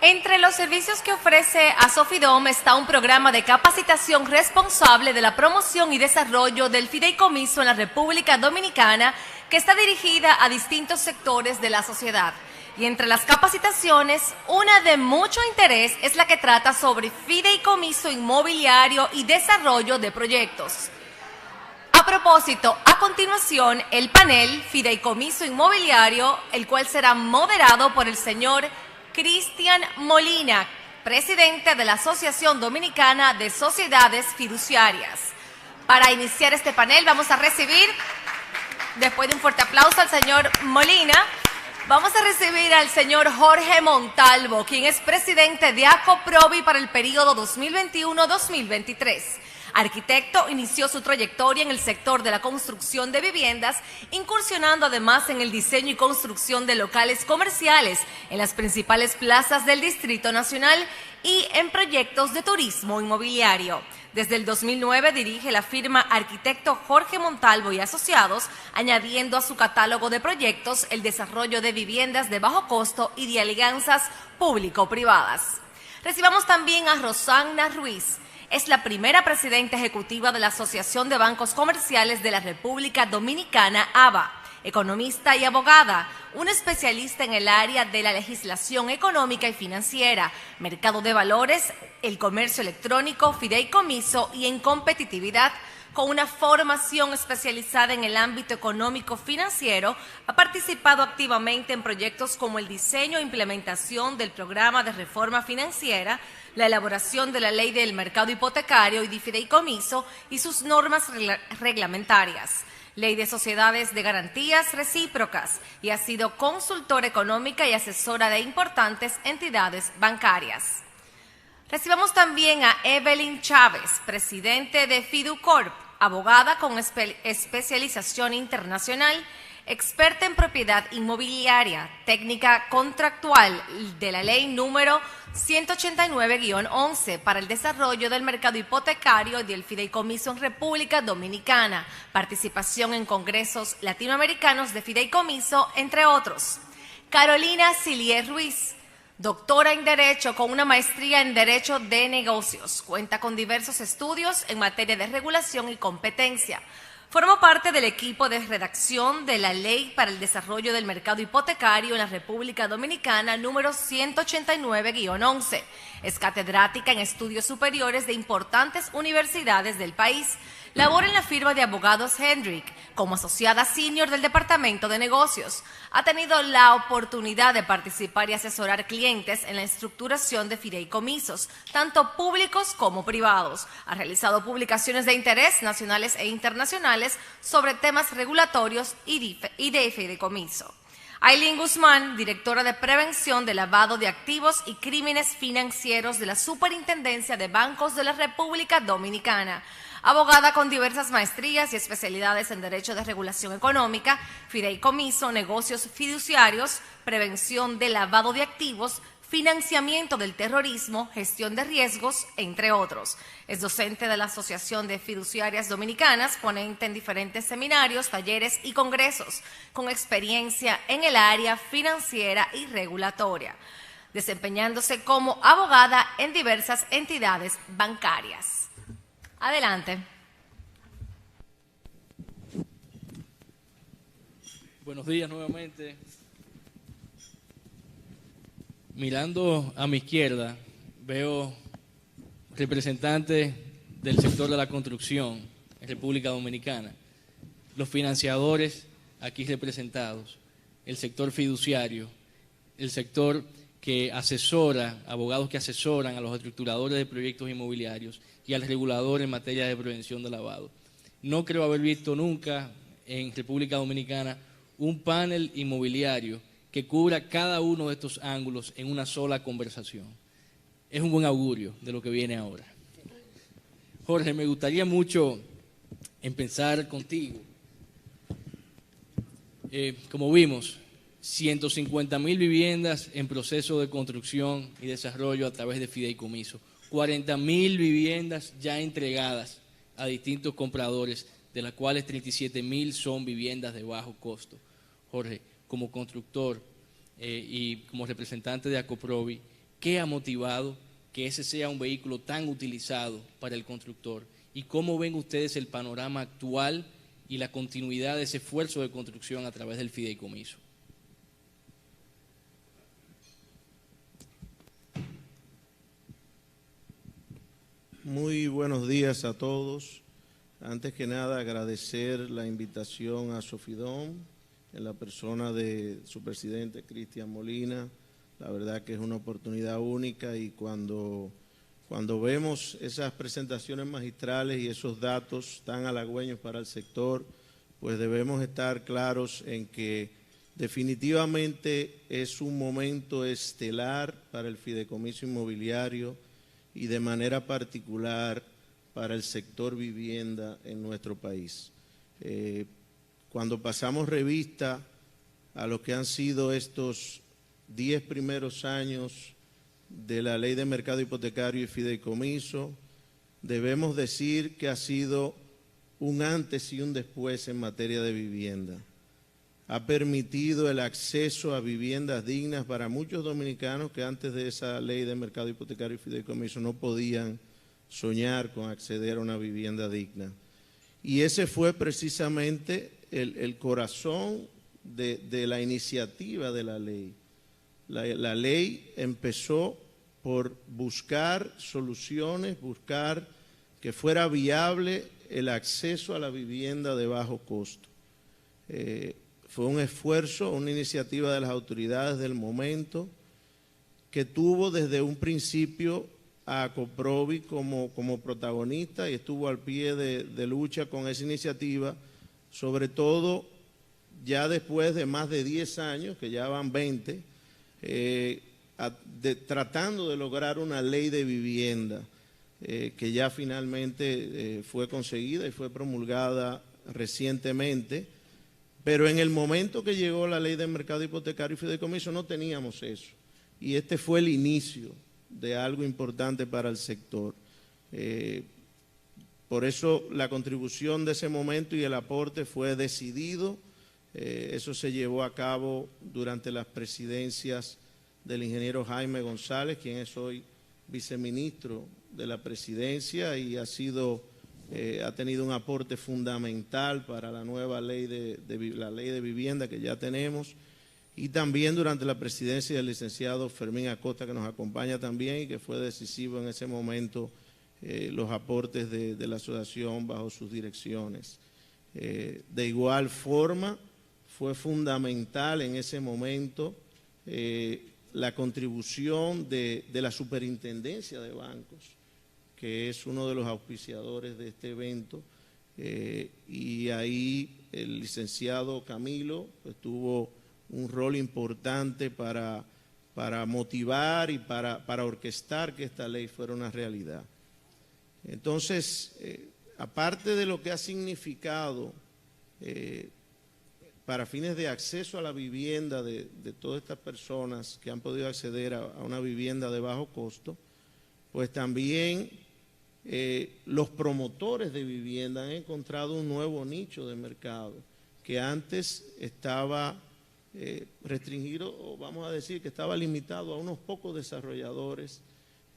Entre los servicios que ofrece Asofidom está un programa de capacitación responsable de la promoción y desarrollo del fideicomiso en la República Dominicana, que está dirigida a distintos sectores de la sociedad. Y entre las capacitaciones, una de mucho interés es la que trata sobre fideicomiso inmobiliario y desarrollo de proyectos. A propósito, a continuación, el panel Fideicomiso Inmobiliario, el cual será moderado por el señor Cristian Molina, presidente de la Asociación Dominicana de Sociedades Fiduciarias. Para iniciar este panel vamos a recibir, después de un fuerte aplauso al señor Molina, vamos a recibir al señor Jorge Montalvo, quien es presidente de ACOPROVI para el periodo 2021-2023. Arquitecto, inició su trayectoria en el sector de la construcción de viviendas, incursionando además en el diseño y construcción de locales comerciales en las principales plazas del Distrito Nacional y en proyectos de turismo inmobiliario. Desde el 2009 dirige la firma Arquitecto Jorge Montalvo y Asociados, añadiendo a su catálogo de proyectos el desarrollo de viviendas de bajo costo y de alianzas público-privadas. Recibamos también a Rosana Ruiz. Es la primera presidenta ejecutiva de la Asociación de Bancos Comerciales de la República Dominicana, ABA, economista y abogada, una especialista en el área de la legislación económica y financiera, mercado de valores, el comercio electrónico, fideicomiso y en competitividad. Con una formación especializada en el ámbito económico-financiero, ha participado activamente en proyectos como el diseño e implementación del programa de reforma financiera, la elaboración de la ley del mercado hipotecario y de fideicomiso y sus normas reglamentarias, ley de sociedades de garantías recíprocas, y ha sido consultora económica y asesora de importantes entidades bancarias. Recibamos también a Evelyn Chávez, presidente de Fiducorp, abogada con especialización internacional, experta en propiedad inmobiliaria, técnica contractual de la ley número 189-11 para el desarrollo del mercado hipotecario y del fideicomiso en República Dominicana, participación en congresos latinoamericanos de fideicomiso, entre otros. Carolina Silier Ruiz, doctora en Derecho con una maestría en Derecho de Negocios. Cuenta con diversos estudios en materia de regulación y competencia. Formó parte del equipo de redacción de la Ley para el Desarrollo del Mercado Hipotecario en la República Dominicana número 189-11. Es catedrática en estudios superiores de importantes universidades del país. Labora en la firma de abogados Hendrick como asociada senior del Departamento de Negocios. Ha tenido la oportunidad de participar y asesorar clientes en la estructuración de fideicomisos, tanto públicos como privados. Ha realizado publicaciones de interés nacionales e internacionales sobre temas regulatorios y de fideicomiso. Ailín Guzmán, directora de Prevención de Lavado de Activos y Crímenes Financieros de la Superintendencia de Bancos de la República Dominicana. Abogada con diversas maestrías y especialidades en Derecho de Regulación Económica, Fideicomiso, Negocios Fiduciarios, Prevención de Lavado de Activos, Financiamiento del Terrorismo, Gestión de Riesgos, entre otros. Es docente de la Asociación de Fiduciarias Dominicanas, ponente en diferentes seminarios, talleres y congresos, con experiencia en el área financiera y regulatoria, desempeñándose como abogada en diversas entidades bancarias. Adelante. Buenos días nuevamente. Mirando a mi izquierda, veo representantes del sector de la construcción en República Dominicana, los financiadores aquí representados, el sector fiduciario, el sector que asesora, abogados que asesoran a los estructuradores de proyectos inmobiliarios y al regulador en materia de prevención de lavado. No creo haber visto nunca en República Dominicana un panel inmobiliario que cubra cada uno de estos ángulos en una sola conversación. Es un buen augurio de lo que viene ahora. Jorge, me gustaría mucho empezar contigo. Como vimos, 150,000 viviendas en proceso de construcción y desarrollo a través de fideicomiso, 40,000 viviendas ya entregadas a distintos compradores, de las cuales 37,000 son viviendas de bajo costo. Jorge, como constructor y como representante de ACOPROVI, ¿Qué ha motivado que ese sea un vehículo tan utilizado para el constructor? ¿Y cómo ven ustedes el panorama actual y la continuidad de ese esfuerzo de construcción a través del fideicomiso? Muy buenos días a todos. Antes que nada, agradecer la invitación a Sofidom en la persona de su presidente, Cristian Molina. La verdad que es una oportunidad única y cuando vemos esas presentaciones magistrales y esos datos tan halagüeños para el sector, pues debemos estar claros en que definitivamente es un momento estelar para el fideicomiso inmobiliario y de manera particular para el sector vivienda en nuestro país. Cuando pasamos revista a lo que han sido estos 10 primeros años de la Ley de Mercado Hipotecario y Fideicomiso, debemos decir que ha sido un antes y un después en materia de vivienda. Ha permitido el acceso a viviendas dignas para muchos dominicanos que antes de esa Ley de Mercado Hipotecario y Fideicomiso no podían soñar con acceder a una vivienda digna. Y ese fue precisamente el corazón de la iniciativa de la ley. La ley empezó por buscar soluciones, buscar que fuera viable el acceso a la vivienda de bajo costo. Fue un esfuerzo, una iniciativa de las autoridades del momento que tuvo desde un principio a Coprovi como protagonista y estuvo al pie de lucha con esa iniciativa, sobre todo ya después de más de 10 años, que ya van 20, tratando de lograr una ley de vivienda que ya finalmente fue conseguida y fue promulgada recientemente, pero en el momento que llegó la Ley de Mercado Hipotecario y Fideicomiso no teníamos eso, y este fue el inicio de algo importante para el sector. Por eso la contribución de ese momento y el aporte fue decidido. Eso se llevó a cabo durante las presidencias del ingeniero Jaime González, quien es hoy viceministro de la presidencia y ha tenido un aporte fundamental para la nueva ley la ley de vivienda que ya tenemos, y también durante la presidencia del licenciado Fermín Acosta, que nos acompaña también y que fue decisivo en ese momento los aportes de la asociación bajo sus direcciones. De igual forma, fue fundamental en ese momento la contribución de la Superintendencia de Bancos, que es uno de los auspiciadores de este evento, y ahí el licenciado Camilo pues, tuvo un rol importante para motivar y para orquestar que esta ley fuera una realidad. Entonces, aparte de lo que ha significado para fines de acceso a la vivienda de todas estas personas que han podido acceder a una vivienda de bajo costo, pues también los promotores de vivienda han encontrado un nuevo nicho de mercado que antes estaba restringido, o vamos a decir que estaba limitado a unos pocos desarrolladores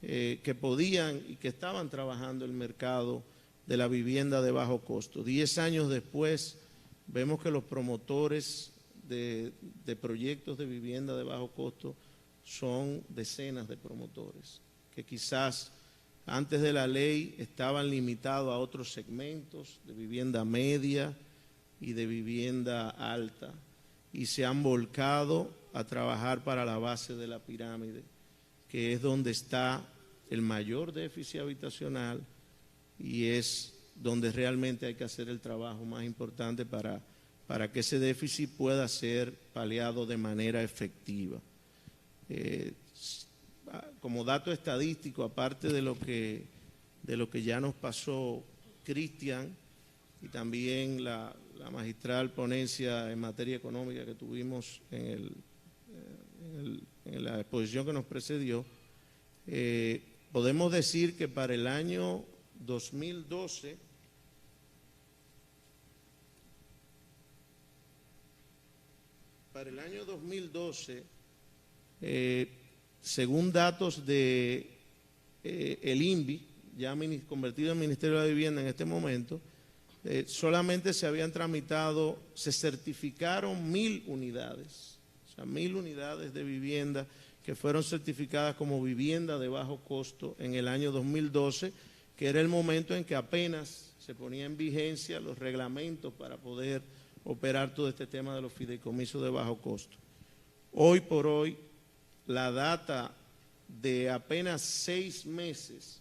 que podían y que estaban trabajando el mercado de la vivienda de bajo costo. 10 años después, vemos que los promotores de proyectos de vivienda de bajo costo son decenas de promotores, que quizás antes de la ley estaban limitados a otros segmentos de vivienda media y de vivienda alta, y se han volcado a trabajar para la base de la pirámide, que es donde está el mayor déficit habitacional y es donde realmente hay que hacer el trabajo más importante para que ese déficit pueda ser paliado de manera efectiva. Como dato estadístico, aparte de lo que ya nos pasó Cristian y también la magistral ponencia en materia económica que tuvimos en la exposición que nos precedió, podemos decir que para el año 2012, según datos de el INVI, ya convertido en Ministerio de la Vivienda en este momento, solamente se certificaron 1.000 unidades, o sea, 1.000 unidades de vivienda que fueron certificadas como vivienda de bajo costo en el año 2012, que era el momento en que apenas se ponía en vigencia los reglamentos para poder operar todo este tema de los fideicomisos de bajo costo. Hoy por hoy, la data de apenas 6 meses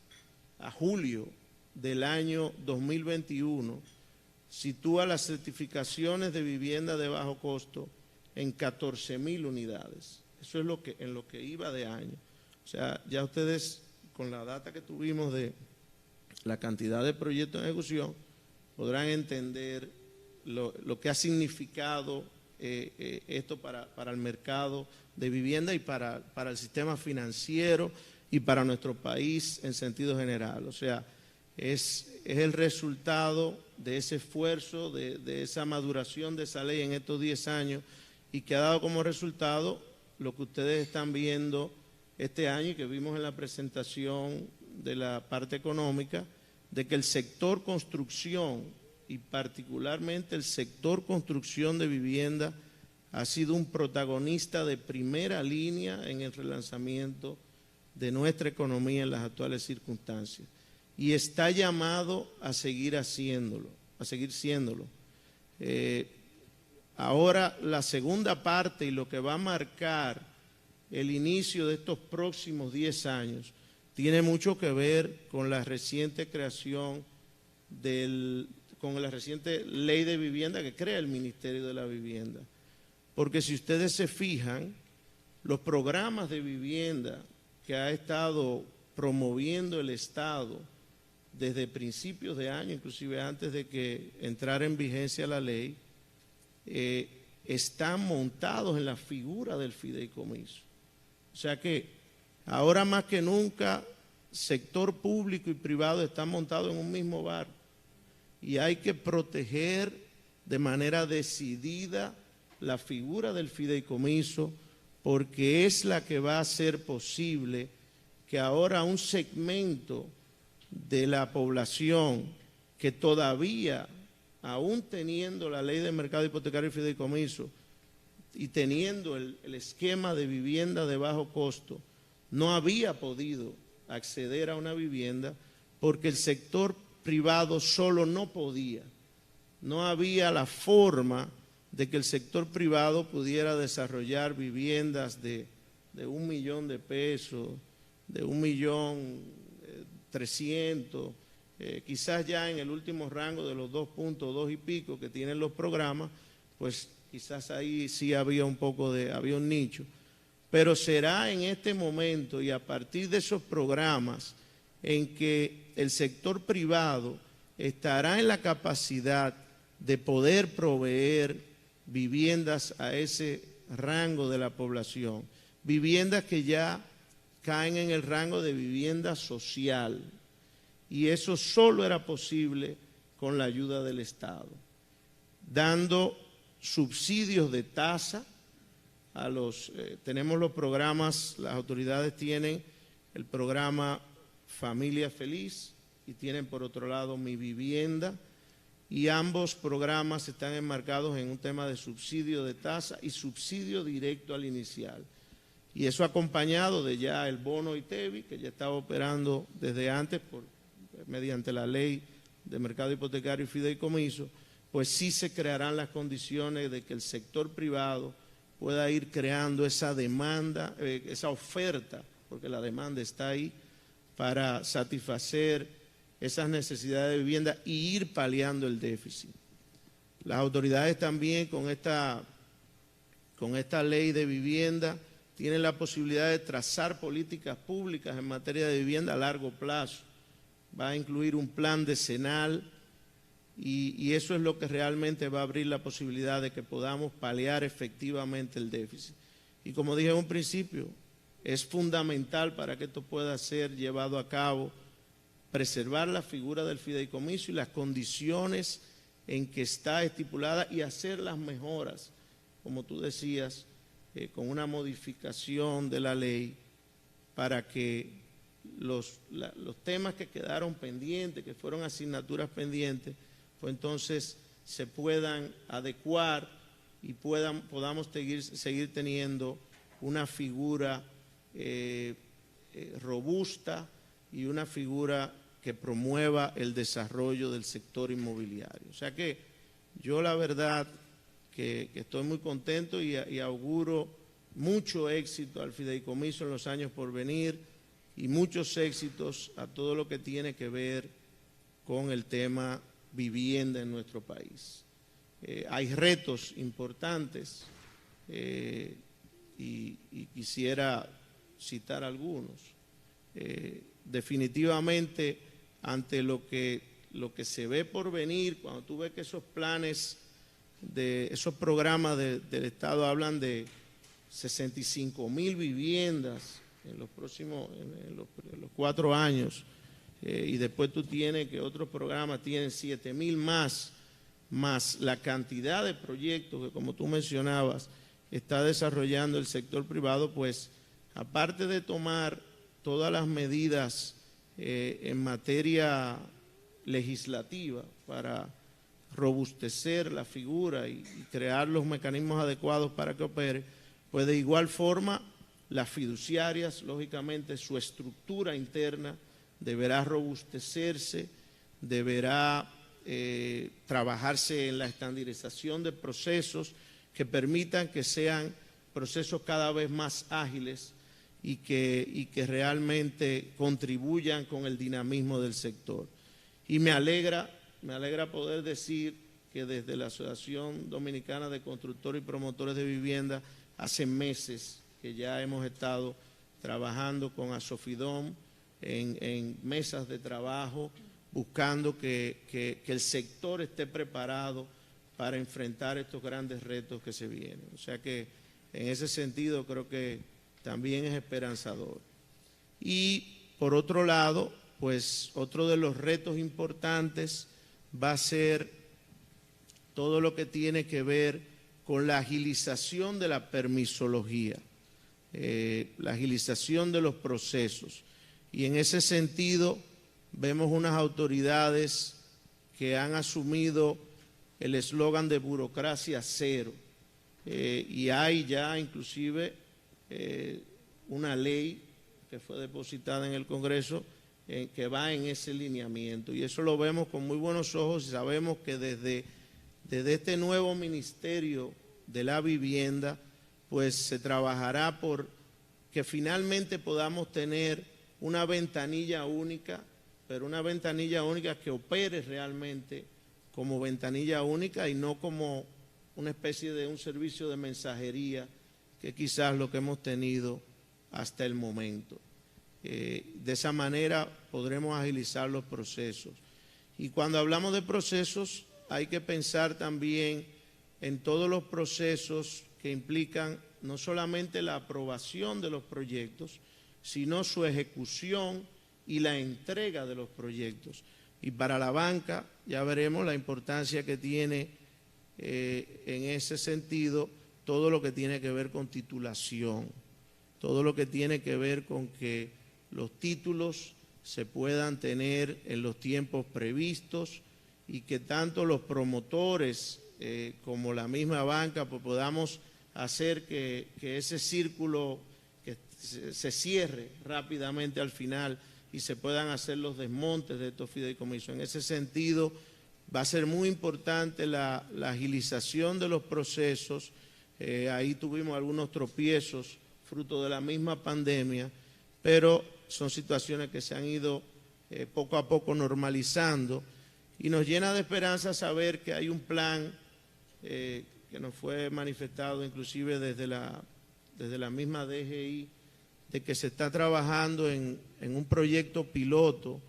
a julio del año 2021 sitúa las certificaciones de vivienda de bajo costo en 14.000 unidades. Eso es en lo que iba de año. O sea, ya ustedes, con la data que tuvimos de la cantidad de proyectos en ejecución, podrán entender lo que ha significado esto para el mercado de vivienda y para el sistema financiero y para nuestro país en sentido general. O sea, es el resultado de ese esfuerzo, de esa maduración de esa ley en estos 10 años y que ha dado como resultado lo que ustedes están viendo este año y que vimos en la presentación de la parte económica, de que el sector construcción y particularmente el sector construcción de vivienda ha sido un protagonista de primera línea en el relanzamiento de nuestra economía en las actuales circunstancias y está llamado a seguir haciéndolo, a seguir siéndolo. Ahora la segunda parte y lo que va a marcar el inicio de estos próximos 10 años tiene mucho que ver con la reciente creación con la reciente ley de vivienda que crea el Ministerio de la Vivienda. Porque si ustedes se fijan, los programas de vivienda que ha estado promoviendo el Estado desde principios de año, inclusive antes de que entrara en vigencia la ley, están montados en la figura del fideicomiso. O sea que ahora más que nunca, sector público y privado están montados en un mismo barco y hay que proteger de manera decidida la figura del fideicomiso porque es la que va a hacer posible que ahora un segmento de la población que todavía, aún teniendo la ley de mercado hipotecario y fideicomiso y teniendo el esquema de vivienda de bajo costo, no había podido acceder a una vivienda porque el sector privado solo no podía. No había la forma de que el sector privado pudiera desarrollar viviendas de 1 millón de pesos, de 1.300.000, quizás ya en el último rango de los 2.2 y pico que tienen los programas, pues quizás ahí sí había había un nicho. Pero será en este momento y a partir de esos programas en que el sector privado estará en la capacidad de poder proveer viviendas a ese rango de la población, viviendas que ya caen en el rango de vivienda social, y eso solo era posible con la ayuda del Estado, dando subsidios de tasa a tenemos los programas, las autoridades tienen el programa Familia Feliz y tienen por otro lado Mi Vivienda, y ambos programas están enmarcados en un tema de subsidio de tasa y subsidio directo al inicial. Y eso acompañado de ya el bono ITEVI, que ya estaba operando desde antes mediante la ley de mercado hipotecario y fideicomiso, pues sí se crearán las condiciones de que el sector privado pueda ir creando esa demanda, esa oferta, porque la demanda está ahí, para satisfacer esas necesidades de vivienda y ir paliando el déficit. Las autoridades también con esta ley de vivienda tienen la posibilidad de trazar políticas públicas en materia de vivienda a largo plazo. Va a incluir un plan decenal y eso es lo que realmente va a abrir la posibilidad de que podamos paliar efectivamente el déficit. Y como dije en un principio, es fundamental para que esto pueda ser llevado a cabo preservar la figura del fideicomiso y las condiciones en que está estipulada y hacer las mejoras, como tú decías, con una modificación de la ley para que los temas que quedaron pendientes, que fueron asignaturas pendientes, pues entonces se puedan adecuar y podamos seguir teniendo una figura robusta y una figura que promueva el desarrollo del sector inmobiliario. O sea que yo la verdad que estoy muy contento y auguro mucho éxito al fideicomiso en los años por venir y muchos éxitos a todo lo que tiene que ver con el tema vivienda en nuestro país. Hay retos importantes y quisiera citar algunos. Definitivamente, ante lo que se ve por venir, cuando tú ves que esos planes, esos programas del Estado hablan de 65.000 viviendas en los próximos, en los 4 años, y después tú tienes que otros programas tienen 7.000 más la cantidad de proyectos que, como tú mencionabas, está desarrollando el sector privado, pues aparte de tomar todas las medidas en materia legislativa para robustecer la figura y crear los mecanismos adecuados para que opere, pues de igual forma las fiduciarias, lógicamente su estructura interna deberá robustecerse, deberá trabajarse en la estandarización de procesos que permitan que sean procesos cada vez más ágiles y que realmente contribuyan con el dinamismo del sector. Y me alegra poder decir que desde la Asociación Dominicana de Constructores y Promotores de Vivienda, hace meses que ya hemos estado trabajando con Asofidom en mesas de trabajo, buscando que el sector esté preparado para enfrentar estos grandes retos que se vienen. O sea que en ese sentido creo que también es esperanzador. Y por otro lado, pues otro de los retos importantes va a ser todo lo que tiene que ver con la agilización de la permisología, la agilización de los procesos. Y en ese sentido vemos unas autoridades que han asumido el eslogan de burocracia cero, y hay ya inclusive una ley que fue depositada en el Congreso que va en ese lineamiento, y eso lo vemos con muy buenos ojos y sabemos que desde este nuevo Ministerio de la Vivienda pues se trabajará por que finalmente podamos tener una ventanilla única, pero una ventanilla única que opere realmente como ventanilla única y no como una especie de un servicio de mensajería, que quizás lo que hemos tenido hasta el momento. De esa manera podremos agilizar los procesos. Y cuando hablamos de procesos, hay que pensar también en todos los procesos que implican no solamente la aprobación de los proyectos, sino su ejecución y la entrega de los proyectos. Y para la banca ya veremos la importancia que tiene en ese sentido todo lo que tiene que ver con titulación, todo lo que tiene que ver con que los títulos se puedan tener en los tiempos previstos y que tanto los promotores como la misma banca pues podamos hacer que ese círculo que se cierre rápidamente al final y se puedan hacer los desmontes de estos fideicomisos. En ese sentido va a ser muy importante la agilización de los procesos. Ahí tuvimos algunos tropiezos fruto de la misma pandemia, pero son situaciones que se han ido poco a poco normalizando y nos llena de esperanza saber que hay un plan que nos fue manifestado inclusive desde la misma DGI, de que se está trabajando en un proyecto piloto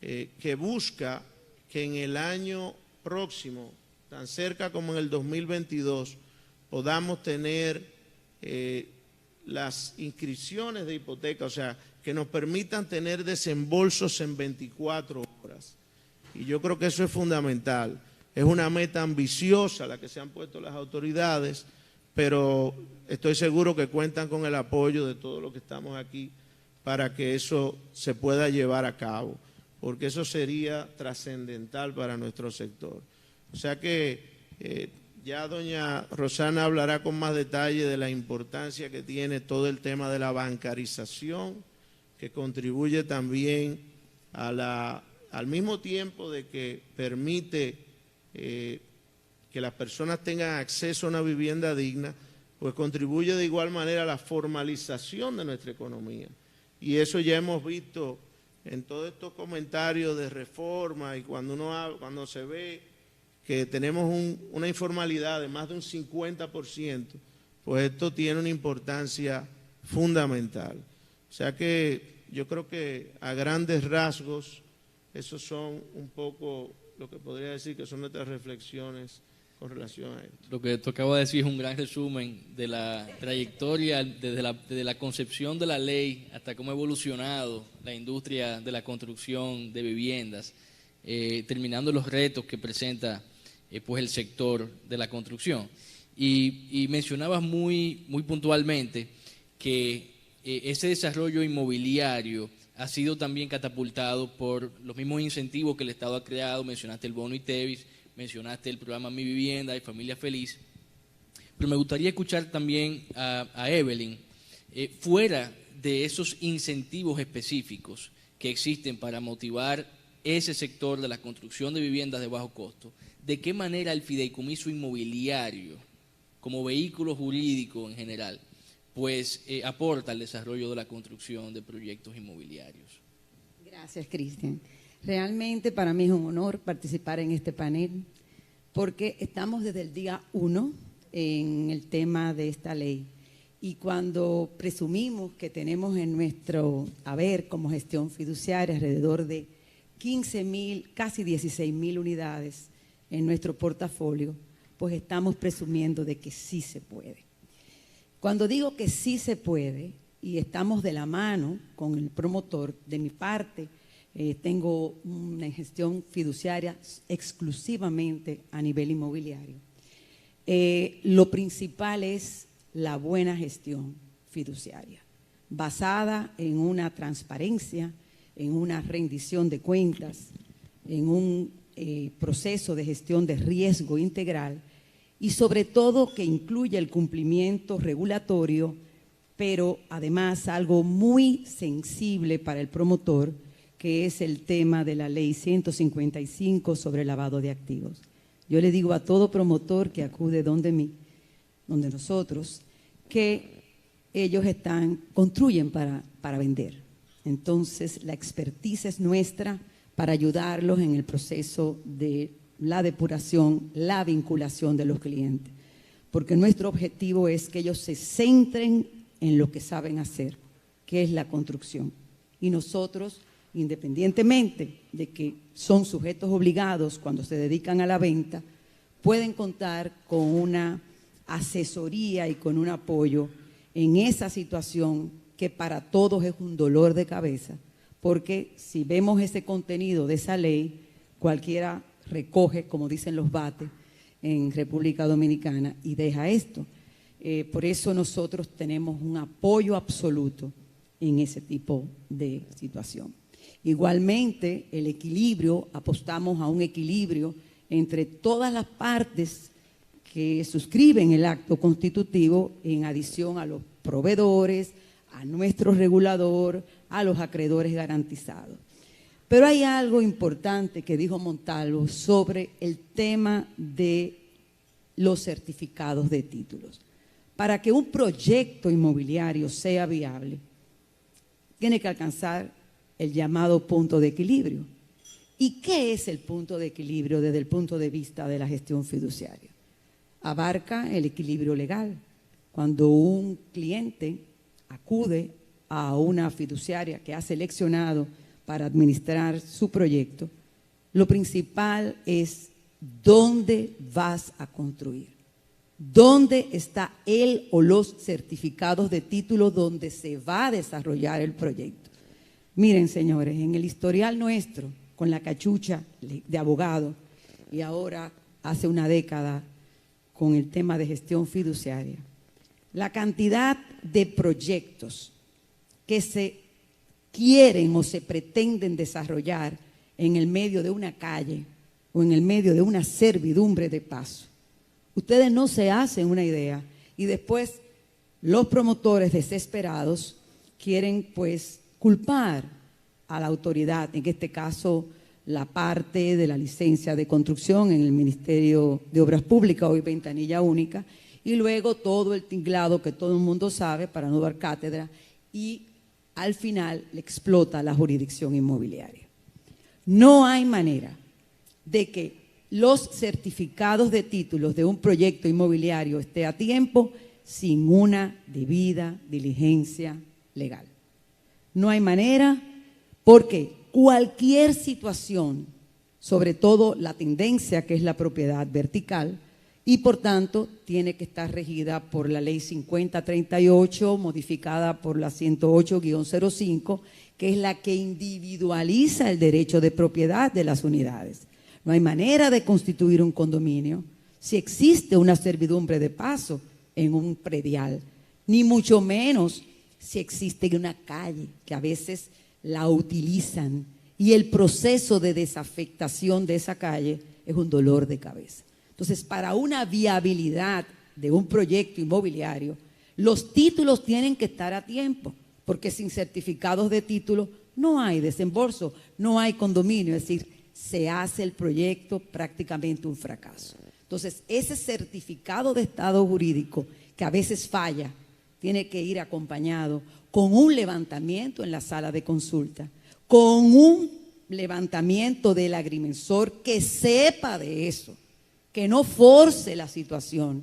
que busca que en el año próximo, tan cerca como en el 2022, podamos tener las inscripciones de hipoteca, o sea, que nos permitan tener desembolsos en 24 horas. Y yo creo que eso es fundamental. Es una meta ambiciosa la que se han puesto las autoridades, pero estoy seguro que cuentan con el apoyo de todos los que estamos aquí para que eso se pueda llevar a cabo, porque eso sería trascendental para nuestro sector. O sea que ya doña Rosana hablará con más detalle de la importancia que tiene todo el tema de la bancarización, que contribuye también al mismo tiempo de que permite que las personas tengan acceso a una vivienda digna, pues contribuye de igual manera a la formalización de nuestra economía. Y eso ya hemos visto en todos estos comentarios de reforma y cuando se ve que tenemos una informalidad de más de un 50%, pues esto tiene una importancia fundamental. O sea que yo creo que a grandes rasgos, esos son un poco lo que podría decir que son nuestras reflexiones con relación a esto. Lo que tú acabas de decir es un gran resumen de la trayectoria desde la concepción de la ley hasta cómo ha evolucionado la industria de la construcción de viviendas, terminando los retos que presenta pues el sector de la construcción. Y mencionabas muy puntualmente que ese desarrollo inmobiliario ha sido también catapultado por los mismos incentivos que el Estado ha creado. Mencionaste el bono ITEVIS, mencionaste el programa Mi Vivienda y Familia Feliz, pero me gustaría escuchar también a Evelyn, fuera de esos incentivos específicos que existen para motivar ese sector de la construcción de viviendas de bajo costo, ¿de qué manera el fideicomiso inmobiliario, como vehículo jurídico en general, pues aporta al desarrollo de la construcción de proyectos inmobiliarios? Gracias, Cristian. Realmente para mí es un honor participar en este panel porque estamos desde el día 1 en el tema de esta ley y cuando presumimos que tenemos en nuestro haber como gestión fiduciaria alrededor de 15.000, casi 16.000 unidades en nuestro portafolio, pues estamos presumiendo de que sí se puede. Cuando digo que sí se puede y estamos de la mano con el promotor, de mi parte, tengo una gestión fiduciaria exclusivamente a nivel inmobiliario. Lo principal es la buena gestión fiduciaria, basada en una transparencia, en una rendición de cuentas, en un proceso de gestión de riesgo integral y sobre todo que incluya el cumplimiento regulatorio, pero además algo muy sensible para el promotor, que es el tema de la ley 155 sobre lavado de activos. Yo le digo a todo promotor que acude donde nosotros, que ellos construyen para vender. Entonces, la expertise es nuestra para ayudarlos en el proceso de la depuración, la vinculación de los clientes. Porque nuestro objetivo es que ellos se centren en lo que saben hacer, que es la construcción. Y nosotros, independientemente de que son sujetos obligados cuando se dedican a la venta, pueden contar con una asesoría y con un apoyo en esa situación que para todos es un dolor de cabeza, porque si vemos ese contenido de esa ley, cualquiera recoge, como dicen los bates en República Dominicana, y deja esto. Por eso nosotros tenemos un apoyo absoluto en ese tipo de situación. Igualmente, el equilibrio, apostamos a un equilibrio entre todas las partes que suscriben el acto constitutivo en adición a los proveedores, a nuestro regulador, a los acreedores garantizados. Pero hay algo importante que dijo Montalvo sobre el tema de los certificados de títulos. Para que un proyecto inmobiliario sea viable, tiene que alcanzar el llamado punto de equilibrio. ¿Y qué es el punto de equilibrio desde el punto de vista de la gestión fiduciaria? Abarca el equilibrio legal. Cuando un cliente acude a una fiduciaria que ha seleccionado para administrar su proyecto, lo principal es dónde vas a construir, dónde está el o los certificados de título donde se va a desarrollar el proyecto. Miren, señores, en el historial nuestro, con la cachucha de abogado y ahora hace una década con el tema de gestión fiduciaria, la cantidad de proyectos que se quieren o se pretenden desarrollar en el medio de una calle o en el medio de una servidumbre de paso. Ustedes no se hacen una idea y después los promotores desesperados quieren pues culpar a la autoridad, en este caso la parte de la licencia de construcción en el Ministerio de Obras Públicas, hoy ventanilla única, y luego todo el tinglado que todo el mundo sabe para no dar cátedra, y al final le explota la jurisdicción inmobiliaria. No hay manera de que los certificados de títulos de un proyecto inmobiliario esté a tiempo sin una debida diligencia legal. No hay manera porque cualquier situación, sobre todo la tendencia que es la propiedad vertical, y por tanto tiene que estar regida por la ley 5038, modificada por la 108-05, que es la que individualiza el derecho de propiedad de las unidades. No hay manera de constituir un condominio si existe una servidumbre de paso en un predial, ni mucho menos si existe una calle, que a veces la utilizan, y el proceso de desafectación de esa calle es un dolor de cabeza. Entonces, para una viabilidad de un proyecto inmobiliario, los títulos tienen que estar a tiempo, porque sin certificados de título no hay desembolso, no hay condominio, es decir, se hace el proyecto prácticamente un fracaso. Entonces, ese certificado de estado jurídico, que a veces falla, tiene que ir acompañado con un levantamiento en la sala de consulta, con un levantamiento del agrimensor que sepa de eso, que no force la situación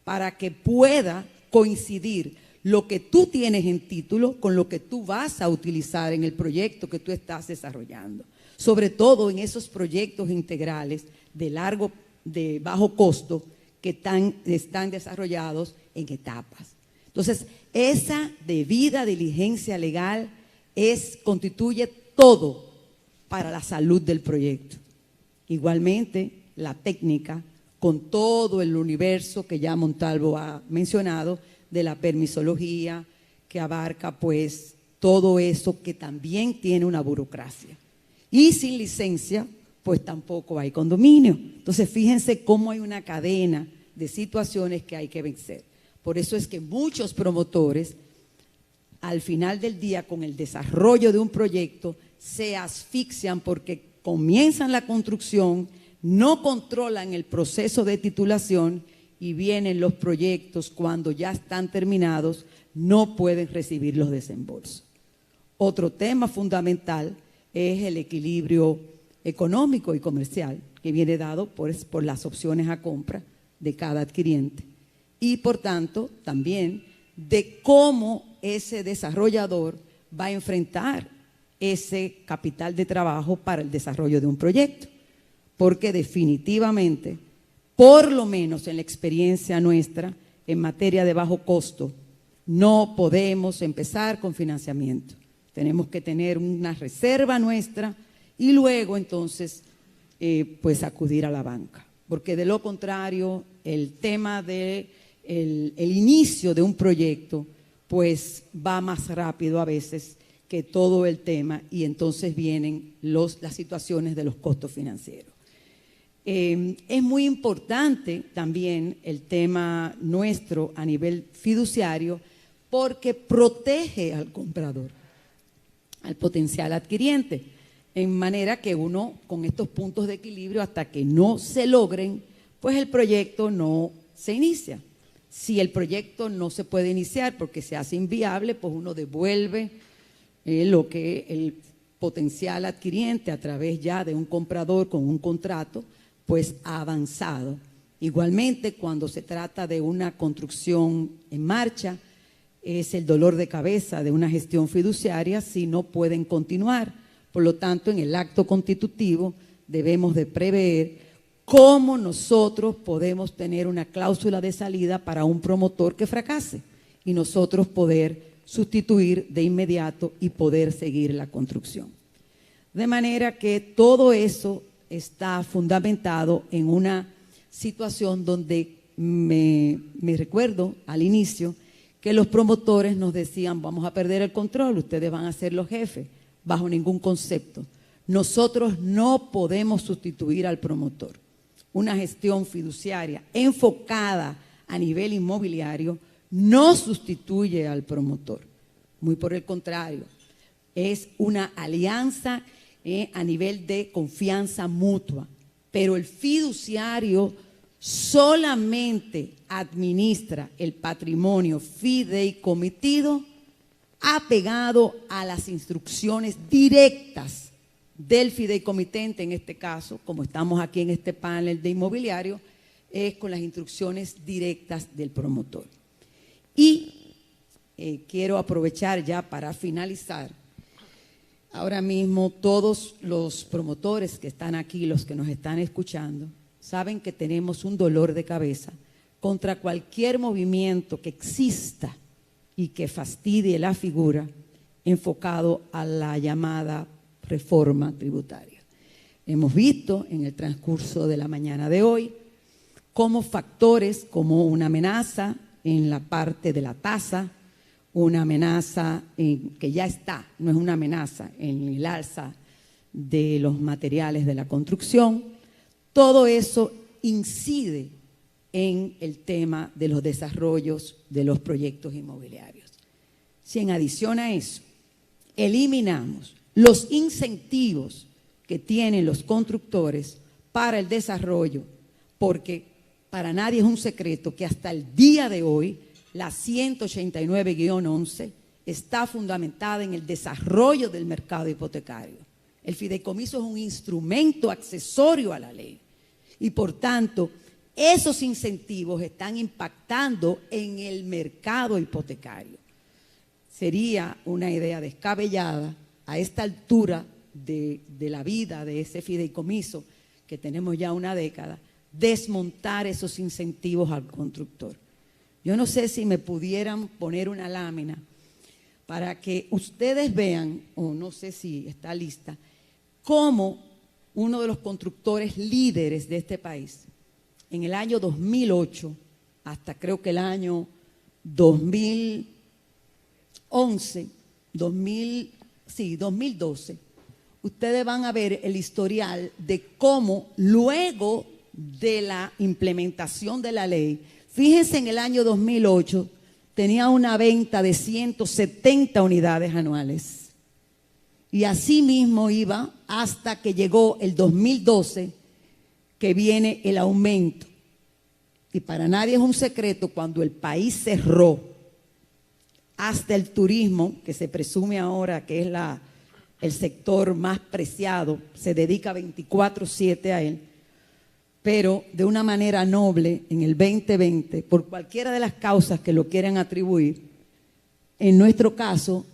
para que pueda coincidir lo que tú tienes en título con lo que tú vas a utilizar en el proyecto que tú estás desarrollando. Sobre todo en esos proyectos integrales de bajo costo que están desarrollados en etapas. Entonces, esa debida diligencia legal constituye todo para la salud del proyecto. Igualmente, la técnica, con todo el universo que ya Montalvo ha mencionado, de la permisología, que abarca pues todo eso que también tiene una burocracia. Y sin licencia, pues tampoco hay condominio. Entonces, fíjense cómo hay una cadena de situaciones que hay que vencer. Por eso es que muchos promotores, al final del día, con el desarrollo de un proyecto, se asfixian porque comienzan la construcción, no controlan el proceso de titulación y vienen los proyectos cuando ya están terminados, no pueden recibir los desembolsos. Otro tema fundamental es el equilibrio económico y comercial que viene dado por las opciones a compra de cada adquiriente y por tanto también de cómo ese desarrollador va a enfrentar ese capital de trabajo para el desarrollo de un proyecto, porque definitivamente, por lo menos en la experiencia nuestra en materia de bajo costo, no podemos empezar con financiamiento. Tenemos que tener una reserva nuestra y luego entonces pues acudir a la banca, porque de lo contrario el tema de el inicio de un proyecto pues va más rápido a veces que todo el tema y entonces vienen las situaciones de los costos financieros. Es muy importante también el tema nuestro a nivel fiduciario porque protege al comprador, al potencial adquiriente, en manera que uno con estos puntos de equilibrio hasta que no se logren, pues el proyecto no se inicia. Si el proyecto no se puede iniciar porque se hace inviable, pues uno devuelve lo que el potencial adquiriente a través ya de un comprador con un contrato, pues ha avanzado. Igualmente, cuando se trata de una construcción en marcha, es el dolor de cabeza de una gestión fiduciaria si no pueden continuar. Por lo tanto, en el acto constitutivo debemos de prever cómo nosotros podemos tener una cláusula de salida para un promotor que fracase y nosotros poder sustituir de inmediato y poder seguir la construcción. De manera que todo eso está fundamentado en una situación donde me recuerdo al inicio que que los promotores nos decían, vamos a perder el control, ustedes van a ser los jefes, bajo ningún concepto. Nosotros no podemos sustituir al promotor. Una gestión fiduciaria enfocada a nivel inmobiliario no sustituye al promotor. Muy por el contrario, es una alianza a nivel de confianza mutua. Pero el fiduciario solamente administra el patrimonio fideicomitido apegado a las instrucciones directas del fideicomitente, en este caso, como estamos aquí en este panel de inmobiliario, es con las instrucciones directas del promotor. Y quiero aprovechar ya para finalizar. Ahora mismo todos los promotores que están aquí, los que nos están escuchando, saben que tenemos un dolor de cabeza contra cualquier movimiento que exista y que fastidie la figura enfocado a la llamada reforma tributaria. Hemos visto en el transcurso de la mañana de hoy cómo factores como una amenaza en la parte de la tasa, una amenaza que ya está, no es una amenaza, en el alza de los materiales de la construcción, todo eso incide en el tema de los desarrollos de los proyectos inmobiliarios. Si en adición a eso eliminamos los incentivos que tienen los constructores para el desarrollo, porque para nadie es un secreto que hasta el día de hoy la 189-11 está fundamentada en el desarrollo del mercado hipotecario. El fideicomiso es un instrumento accesorio a la ley y, por tanto, esos incentivos están impactando en el mercado hipotecario. Sería una idea descabellada a esta altura de la vida de ese fideicomiso, que tenemos ya una década, desmontar esos incentivos al constructor. Yo no sé si me pudieran poner una lámina para que ustedes vean, o no sé si está lista, cómo uno de los constructores líderes de este país, en el año 2008, hasta creo que el año 2012, ustedes van a ver el historial de cómo luego de la implementación de la ley, fíjense, en el año 2008 tenía una venta de 170 unidades anuales. Y así mismo iba hasta que llegó el 2012, que viene el aumento. Y para nadie es un secreto, cuando el país cerró, hasta el turismo, que se presume ahora que es el sector más preciado, se dedica 24/7 a él, pero de una manera noble en el 2020, por cualquiera de las causas que lo quieran atribuir, en nuestro caso,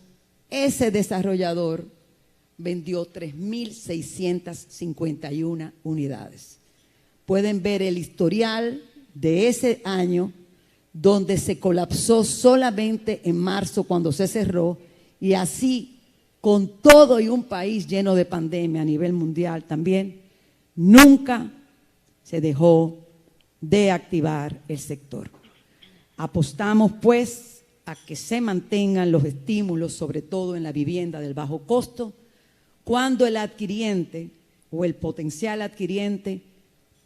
ese desarrollador vendió 3.651 unidades. Pueden ver el historial de ese año, donde se colapsó solamente en marzo cuando se cerró, y así con todo y un país lleno de pandemia a nivel mundial también, nunca se dejó de activar el sector. Apostamos pues a que se mantengan los estímulos, sobre todo en la vivienda del bajo costo, cuando el adquiriente o el potencial adquiriente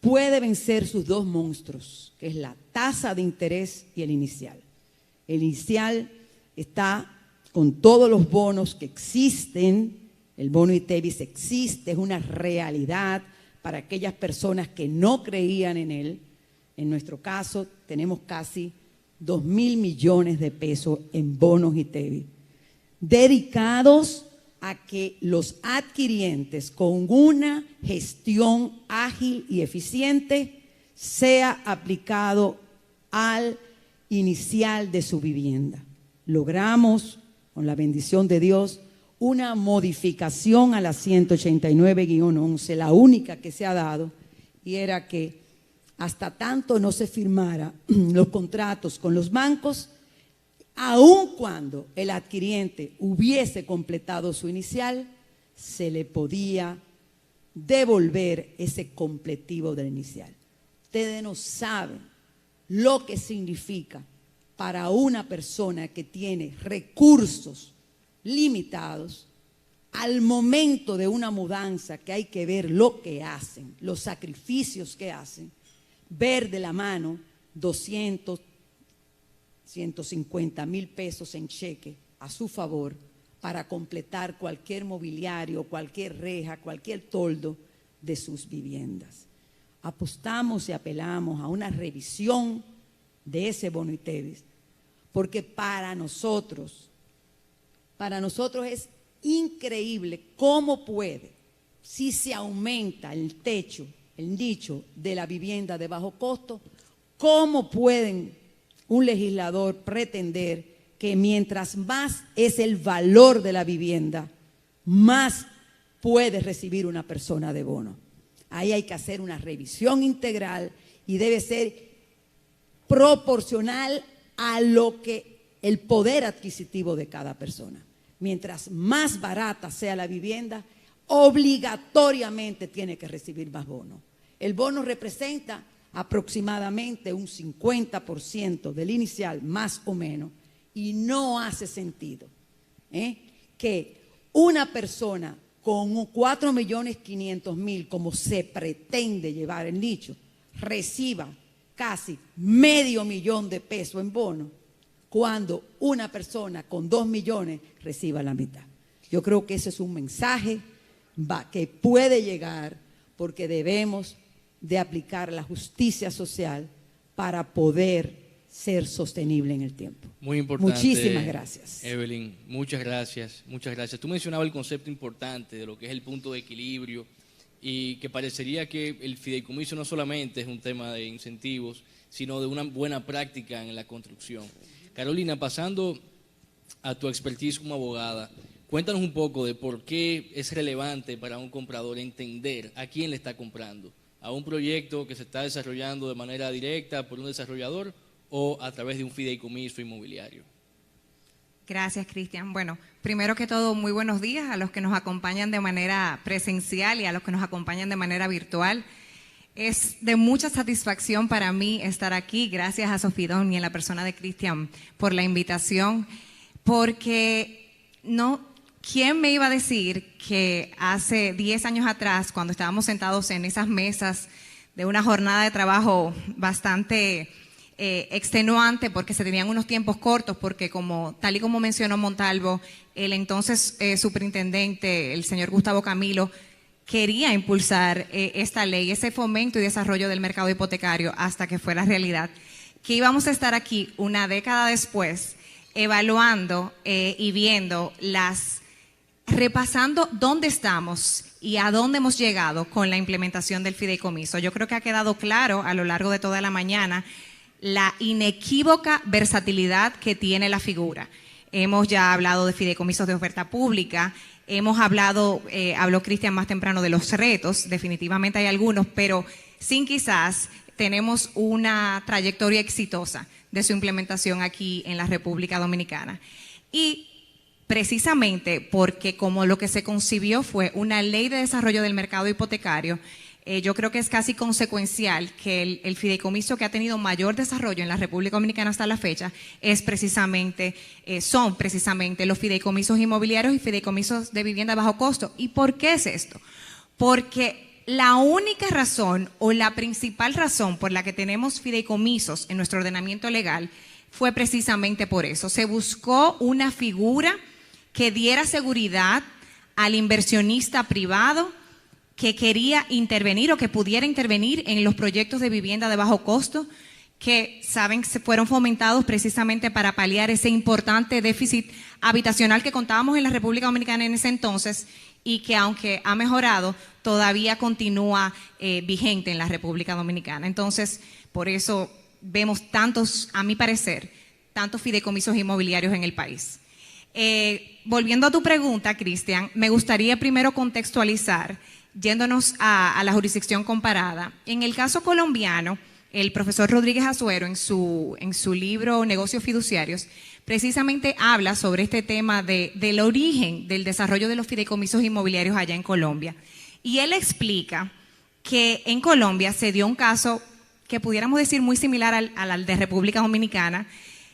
puede vencer sus dos monstruos, que es la tasa de interés y el inicial. El inicial está con todos los bonos que existen, el bono ITEVIS existe, es una realidad para aquellas personas que no creían en él. En nuestro caso tenemos casi 2.000 millones de pesos en bonos ITEVIS, dedicados a que los adquirientes, con una gestión ágil y eficiente, sea aplicado al inicial de su vivienda. Logramos, con la bendición de Dios, una modificación a la 189-11, la única que se ha dado, y era que hasta tanto no se firmara los contratos con los bancos, aun cuando el adquiriente hubiese completado su inicial, se le podía devolver ese completivo del inicial. Ustedes no saben lo que significa para una persona que tiene recursos limitados, al momento de una mudanza que hay que ver lo que hacen, los sacrificios que hacen, ver de la mano 200, 150 mil pesos en cheque a su favor para completar cualquier mobiliario, cualquier reja, cualquier toldo de sus viviendas. Apostamos y apelamos a una revisión de ese bono ITEVIS, porque para nosotros es increíble cómo puede, si se aumenta el techo, el nicho de la vivienda de bajo costo, cómo pueden un legislador pretender que mientras más es el valor de la vivienda, más puede recibir una persona de bono. Ahí hay que hacer una revisión integral y debe ser proporcional a lo que el poder adquisitivo de cada persona. Mientras más barata sea la vivienda, obligatoriamente tiene que recibir más bono. El bono representa aproximadamente un 50% del inicial, más o menos, y no hace sentido que una persona con 4.500.000, como se pretende llevar el nicho, reciba casi $500,000 de pesos en bono, cuando una persona con 2 millones reciba la mitad. Yo creo que ese es un mensaje que puede llegar, porque debemos de aplicar la justicia social para poder ser sostenible en el tiempo. Muy importante. Muchísimas gracias. Evelyn, muchas gracias, muchas gracias. Tú mencionabas el concepto importante de lo que es el punto de equilibrio y que parecería que el fideicomiso no solamente es un tema de incentivos, sino de una buena práctica en la construcción. Carolina, pasando a tu expertise como abogada, cuéntanos un poco de por qué es relevante para un comprador entender a quién le está comprando, a un proyecto que se está desarrollando de manera directa por un desarrollador o a través de un fideicomiso inmobiliario. Gracias, Cristian. Bueno, primero que todo, muy buenos días a los que nos acompañan de manera presencial y a los que nos acompañan de manera virtual. Es de mucha satisfacción para mí estar aquí, gracias a Sofidón y en la persona de Cristian por la invitación, porque ¿quién me iba a decir que hace 10 años atrás, cuando estábamos sentados en esas mesas de una jornada de trabajo bastante extenuante, porque se tenían unos tiempos cortos, porque tal y como mencionó Montalvo, el entonces superintendente, el señor Gustavo Camilo, quería impulsar esta ley, ese fomento y desarrollo del mercado hipotecario hasta que fue la realidad, que íbamos a estar aquí una década después evaluando y viendo repasando dónde estamos y a dónde hemos llegado con la implementación del fideicomiso. Yo creo que ha quedado claro a lo largo de toda la mañana la inequívoca versatilidad que tiene la figura. Hemos ya hablado de fideicomisos de oferta pública, hemos habló Cristian más temprano de los retos, definitivamente hay algunos, pero sin quizás tenemos una trayectoria exitosa de su implementación aquí en la República Dominicana. Y precisamente porque como lo que se concibió fue una ley de desarrollo del mercado hipotecario, yo creo que es casi consecuencial que el fideicomiso que ha tenido mayor desarrollo en la República Dominicana hasta la fecha son precisamente los fideicomisos inmobiliarios y fideicomisos de vivienda a bajo costo. ¿Y por qué es esto? Porque la única razón o la principal razón por la que tenemos fideicomisos en nuestro ordenamiento legal fue precisamente por eso. Se buscó una figura que diera seguridad al inversionista privado que quería intervenir o que pudiera intervenir en los proyectos de vivienda de bajo costo, que se fueron fomentados precisamente para paliar ese importante déficit habitacional que contábamos en la República Dominicana en ese entonces y que, aunque ha mejorado, todavía continúa vigente en la República Dominicana. Entonces, por eso vemos a mi parecer, tantos fideicomisos inmobiliarios en el país. Volviendo a tu pregunta, Cristian, me gustaría primero contextualizar, yéndonos a la jurisdicción comparada. En el caso colombiano, el profesor Rodríguez Azuero, en su libro Negocios Fiduciarios, precisamente habla sobre este tema del origen del desarrollo de los fideicomisos inmobiliarios allá en Colombia. Y él explica que en Colombia se dio un caso que pudiéramos decir muy similar al de República Dominicana,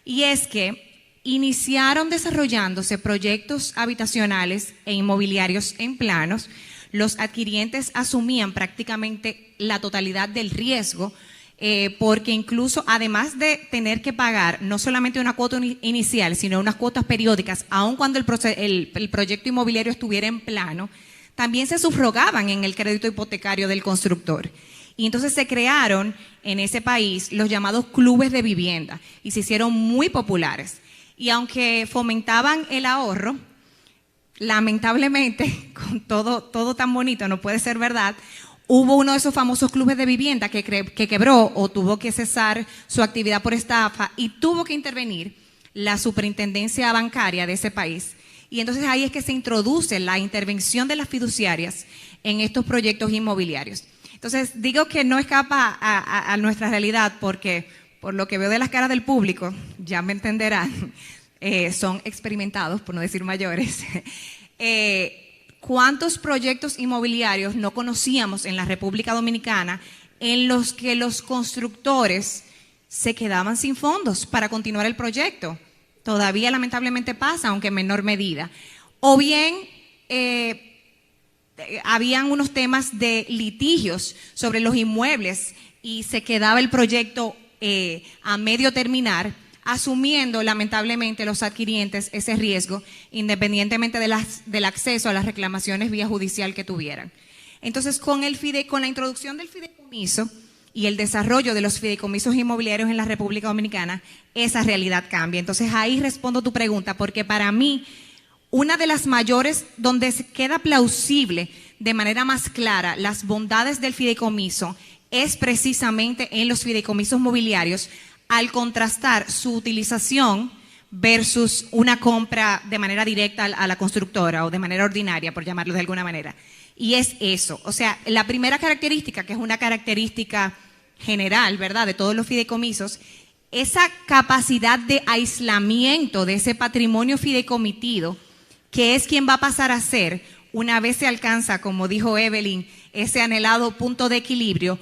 y es que iniciaron desarrollándose proyectos habitacionales e inmobiliarios en planos. Los adquirientes asumían prácticamente la totalidad del riesgo, porque incluso además de tener que pagar no solamente una cuota inicial, sino unas cuotas periódicas, aun cuando el proyecto inmobiliario estuviera en plano, también se subrogaban en el crédito hipotecario del constructor. Y entonces se crearon en ese país los llamados clubes de vivienda y se hicieron muy populares. Y aunque fomentaban el ahorro, lamentablemente, con todo tan bonito, no puede ser verdad, hubo uno de esos famosos clubes de vivienda que quebró o tuvo que cesar su actividad por estafa y tuvo que intervenir la superintendencia bancaria de ese país. Y entonces ahí es que se introduce la intervención de las fiduciarias en estos proyectos inmobiliarios. Entonces digo que no escapa a nuestra realidad porque, por lo que veo de las caras del público, ya me entenderán, son experimentados, por no decir mayores. ¿Cuántos proyectos inmobiliarios no conocíamos en la República Dominicana en los que los constructores se quedaban sin fondos para continuar el proyecto? Todavía lamentablemente pasa, aunque en menor medida. O bien habían unos temas de litigios sobre los inmuebles y se quedaba el proyecto a medio terminar, asumiendo lamentablemente los adquirientes ese riesgo, independientemente del acceso a las reclamaciones vía judicial que tuvieran. Entonces, con la introducción del fideicomiso y el desarrollo de los fideicomisos inmobiliarios en la República Dominicana, esa realidad cambia. Entonces, ahí respondo tu pregunta, porque para mí, una de las mayores, donde se queda plausible de manera más clara las bondades del fideicomiso, es precisamente en los fideicomisos mobiliarios, al contrastar su utilización versus una compra de manera directa a la constructora o de manera ordinaria, por llamarlo de alguna manera. Y es eso, o sea, la primera característica, que es una característica general, ¿verdad?, de todos los fideicomisos, esa capacidad de aislamiento de ese patrimonio fideicomitido, que es quien va a pasar a ser, una vez se alcanza, como dijo Evelyn, ese anhelado punto de equilibrio,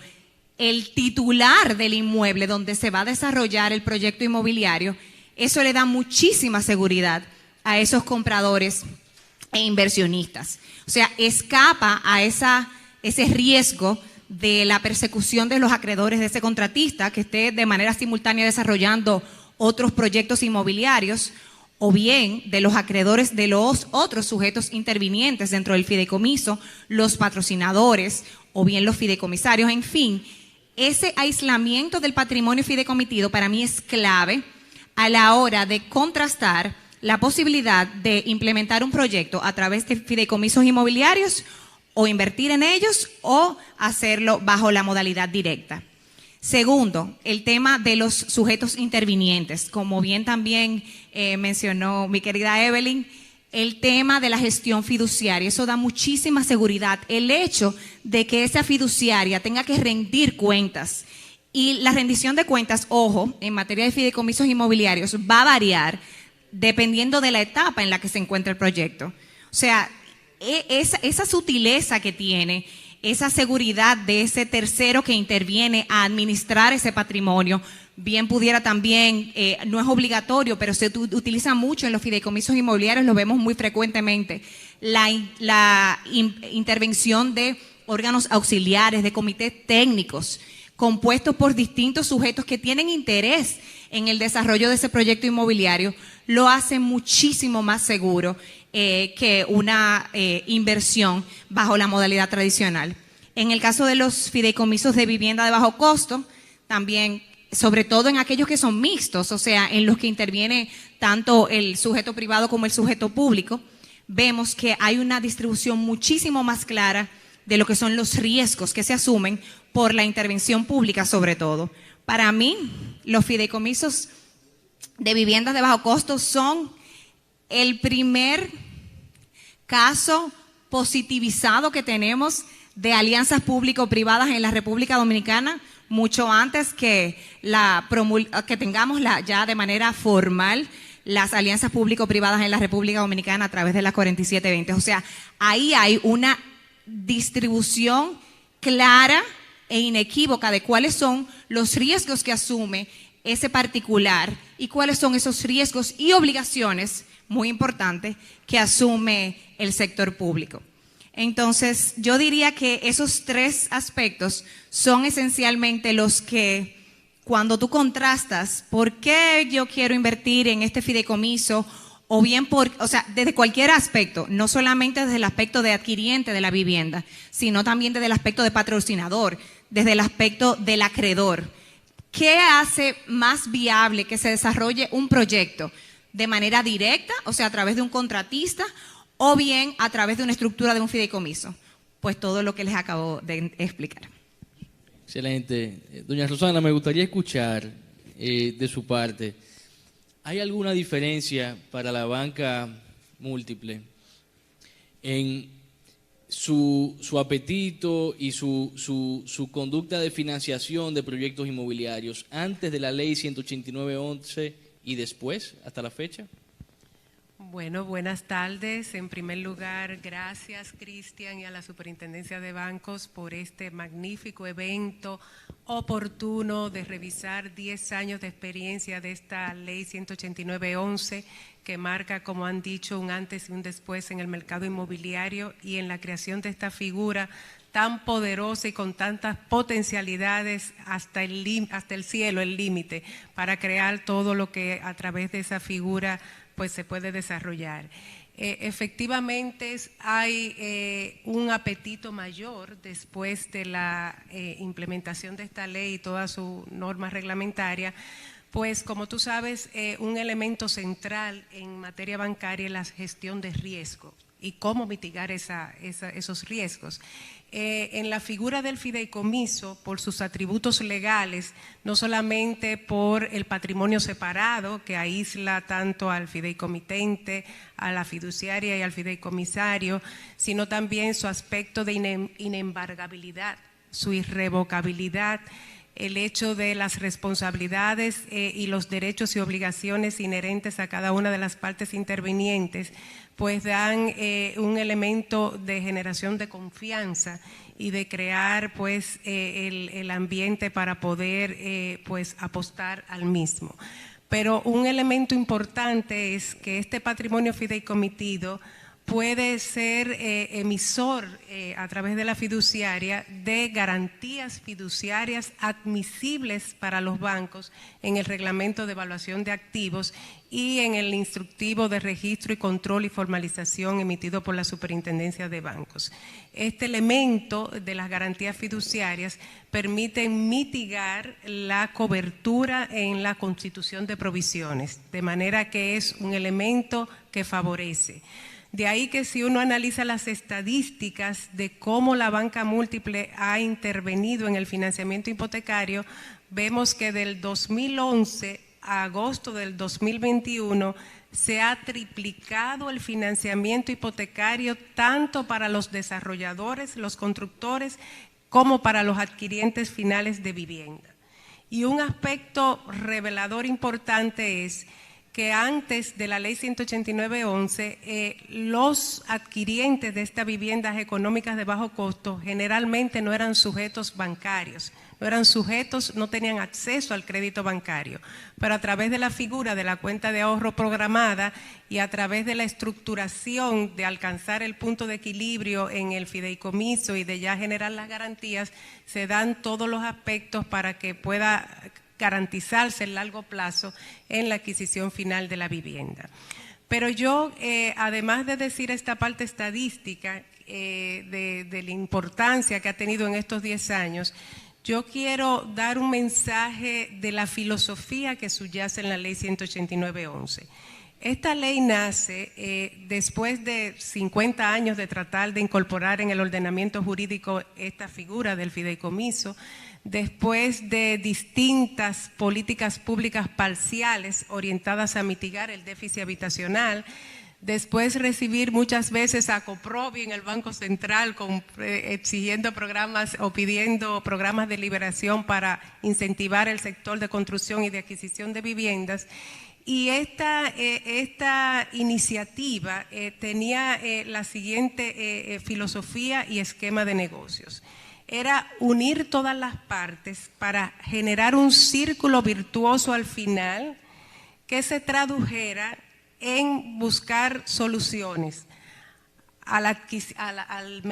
el titular del inmueble donde se va a desarrollar el proyecto inmobiliario. Eso le da muchísima seguridad a esos compradores e inversionistas. O sea, escapa a ese riesgo de la persecución de los acreedores de ese contratista que esté de manera simultánea desarrollando otros proyectos inmobiliarios, o bien de los acreedores de los otros sujetos intervinientes dentro del fideicomiso, los patrocinadores o bien los fideicomisarios, en fin. Ese aislamiento del patrimonio fideicomitido para mí es clave a la hora de contrastar la posibilidad de implementar un proyecto a través de fideicomisos inmobiliarios o invertir en ellos o hacerlo bajo la modalidad directa. Segundo, el tema de los sujetos intervinientes. Como bien también mencionó mi querida Evelyn, el tema de la gestión fiduciaria, eso da muchísima seguridad. El hecho de que esa fiduciaria tenga que rendir cuentas, y la rendición de cuentas, ojo, en materia de fideicomisos inmobiliarios, va a variar dependiendo de la etapa en la que se encuentra el proyecto. O sea, esa sutileza que tiene, esa seguridad de ese tercero que interviene a administrar ese patrimonio, bien pudiera también, no es obligatorio, pero se utiliza mucho en los fideicomisos inmobiliarios, lo vemos muy frecuentemente, la intervención de órganos auxiliares, de comités técnicos, compuestos por distintos sujetos que tienen interés en el desarrollo de ese proyecto inmobiliario, lo hace muchísimo más seguro que una inversión bajo la modalidad tradicional. En el caso de los fideicomisos de vivienda de bajo costo, también, sobre todo en aquellos que son mixtos, o sea, en los que interviene tanto el sujeto privado como el sujeto público, vemos que hay una distribución muchísimo más clara de lo que son los riesgos que se asumen por la intervención pública, sobre todo. Para mí, los fideicomisos de viviendas de bajo costo son el primer caso positivizado que tenemos de alianzas público-privadas en la República Dominicana, mucho antes que tengamos ya de manera formal las alianzas público-privadas en la República Dominicana a través de las 4720. O sea, ahí hay una distribución clara e inequívoca de cuáles son los riesgos que asume ese particular y cuáles son esos riesgos y obligaciones, muy importantes, que asume el sector público. Entonces, yo diría que esos tres aspectos son esencialmente los que, cuando tú contrastas por qué yo quiero invertir en este fideicomiso, o bien desde cualquier aspecto, no solamente desde el aspecto de adquiriente de la vivienda, sino también desde el aspecto de patrocinador, desde el aspecto del acreedor. ¿Qué hace más viable que se desarrolle un proyecto de manera directa, o sea, a través de un contratista, o bien a través de una estructura de un fideicomiso? Pues todo lo que les acabo de explicar. Excelente. Doña Rosana, me gustaría escuchar de su parte, ¿hay alguna diferencia para la banca múltiple en su apetito y su conducta de financiación de proyectos inmobiliarios antes de la ley 189-11 y después, hasta la fecha? Bueno, buenas tardes. En primer lugar, gracias, Cristian, y a la Superintendencia de Bancos por este magnífico evento oportuno de revisar 10 años de experiencia de esta ley 189-11, que marca, como han dicho, un antes y un después en el mercado inmobiliario y en la creación de esta figura tan poderosa y con tantas potencialidades hasta el cielo, el límite, para crear todo lo que a través de esa figura pues se puede desarrollar. Efectivamente hay un apetito mayor después de la implementación de esta ley y toda su norma reglamentaria, pues como tú sabes, un elemento central en materia bancaria es la gestión de riesgo y cómo mitigar esos riesgos. En la figura del fideicomiso, por sus atributos legales, no solamente por el patrimonio separado que aísla tanto al fideicomitente, a la fiduciaria y al fideicomisario, sino también su aspecto de inembargabilidad, su irrevocabilidad, el hecho de las responsabilidades y los derechos y obligaciones inherentes a cada una de las partes intervinientes, pues dan un elemento de generación de confianza y de crear pues el ambiente para poder pues apostar al mismo. Pero un elemento importante es que este patrimonio fideicomitido puede ser emisor a través de la fiduciaria de garantías fiduciarias admisibles para los bancos en el reglamento de evaluación de activos y en el instructivo de registro y control y formalización emitido por la Superintendencia de Bancos. Este elemento de las garantías fiduciarias permite mitigar la cobertura en la constitución de provisiones, de manera que es un elemento que favorece. De ahí que si uno analiza las estadísticas de cómo la banca múltiple ha intervenido en el financiamiento hipotecario, vemos que del 2011 a agosto del 2021 se ha triplicado el financiamiento hipotecario tanto para los desarrolladores, los constructores, como para los adquirientes finales de vivienda. Y un aspecto revelador importante es que antes de la ley 189-11, los adquirientes de estas viviendas económicas de bajo costo generalmente no eran sujetos bancarios, no tenían acceso al crédito bancario, pero a través de la figura de la cuenta de ahorro programada y a través de la estructuración de alcanzar el punto de equilibrio en el fideicomiso y de ya generar las garantías, se dan todos los aspectos para que pueda garantizarse el largo plazo en la adquisición final de la vivienda. Pero yo, además de decir esta parte estadística de la importancia que ha tenido en estos 10 años, yo quiero dar un mensaje de la filosofía que subyace en la ley 189-11. Esta ley nace después de 50 años de tratar de incorporar en el ordenamiento jurídico esta figura del fideicomiso, después de distintas políticas públicas parciales orientadas a mitigar el déficit habitacional, después recibir muchas veces a Coprobi en el Banco Central exigiendo programas o pidiendo programas de liberación para incentivar el sector de construcción y de adquisición de viviendas. Y esta iniciativa tenía la siguiente filosofía y esquema de negocios. Era unir todas las partes para generar un círculo virtuoso al final que se tradujera en buscar soluciones al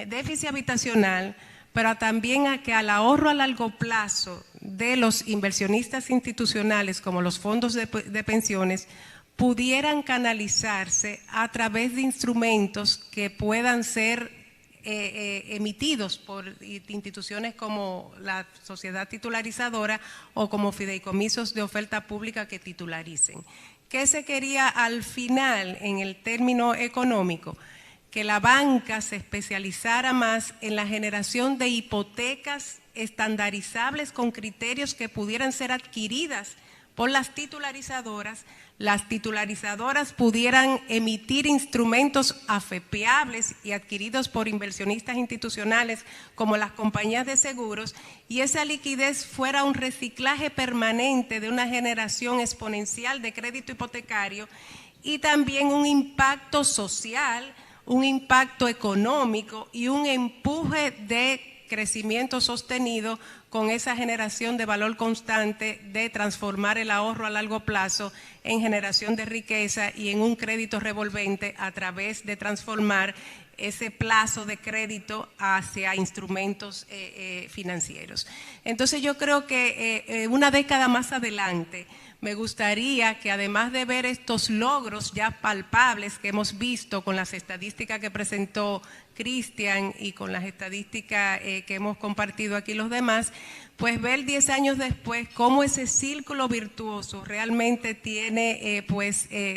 déficit habitacional, pero también a que al ahorro a largo plazo de los inversionistas institucionales, como los fondos de pensiones, pudieran canalizarse a través de instrumentos que puedan ser emitidos por instituciones como la sociedad titularizadora o como fideicomisos de oferta pública que titularicen. ¿Qué se quería al final en el término económico? Que la banca se especializara más en la generación de hipotecas estandarizables con criterios que pudieran ser adquiridas por las titularizadoras pudieran emitir instrumentos afepeables y adquiridos por inversionistas institucionales como las compañías de seguros, y esa liquidez fuera un reciclaje permanente de una generación exponencial de crédito hipotecario y también un impacto social, un impacto económico y un empuje de crecimiento sostenido con esa generación de valor constante de transformar el ahorro a largo plazo en generación de riqueza y en un crédito revolvente a través de transformar ese plazo de crédito hacia instrumentos financieros. Entonces yo creo que una década más adelante me gustaría que, además de ver estos logros ya palpables que hemos visto con las estadísticas que presentó Cristian y con las estadísticas que hemos compartido aquí los demás, pues ver 10 años después cómo ese círculo virtuoso realmente tiene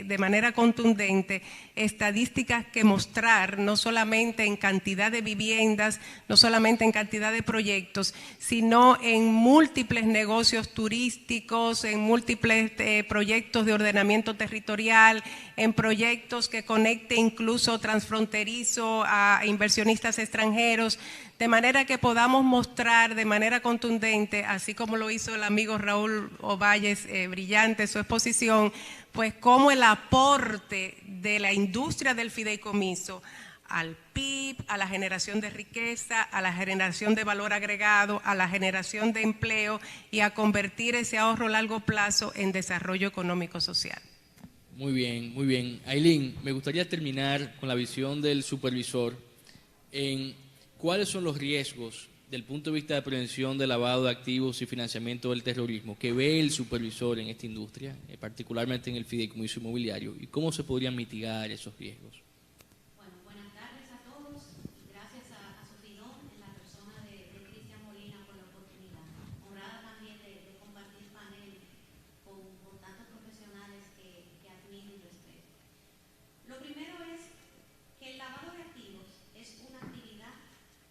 de manera contundente estadísticas que mostrar, no solamente en cantidad de viviendas, no solamente en cantidad de proyectos, sino en múltiples negocios turísticos, en múltiples proyectos de ordenamiento territorial, en proyectos que conecte incluso transfronterizo a inversionistas extranjeros, de manera que podamos mostrar de manera contundente, así como lo hizo el amigo Raúl Ovalles, brillante su exposición, pues cómo el aporte de la industria del fideicomiso al PIB, a la generación de riqueza, a la generación de valor agregado, a la generación de empleo y a convertir ese ahorro a largo plazo en desarrollo económico social. Muy bien, muy bien. Ailín, me gustaría terminar con la visión del supervisor en cuáles son los riesgos del punto de vista de prevención de lavado de activos y financiamiento del terrorismo que ve el supervisor en esta industria, particularmente en el fideicomiso inmobiliario, y cómo se podrían mitigar esos riesgos. Bueno, buenas tardes a todos y gracias a Sofidón en la persona de Cristian Molina por la oportunidad. Honrada también de compartir panel con tantos profesionales que admiro y respeto. Lo primero es que el lavado de activos es una actividad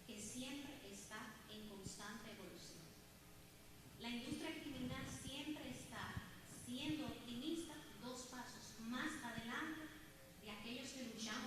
que siempre está en constante evolución. La industria criminal siempre está siendo optimista 2 pasos más adelante de aquellos que luchamos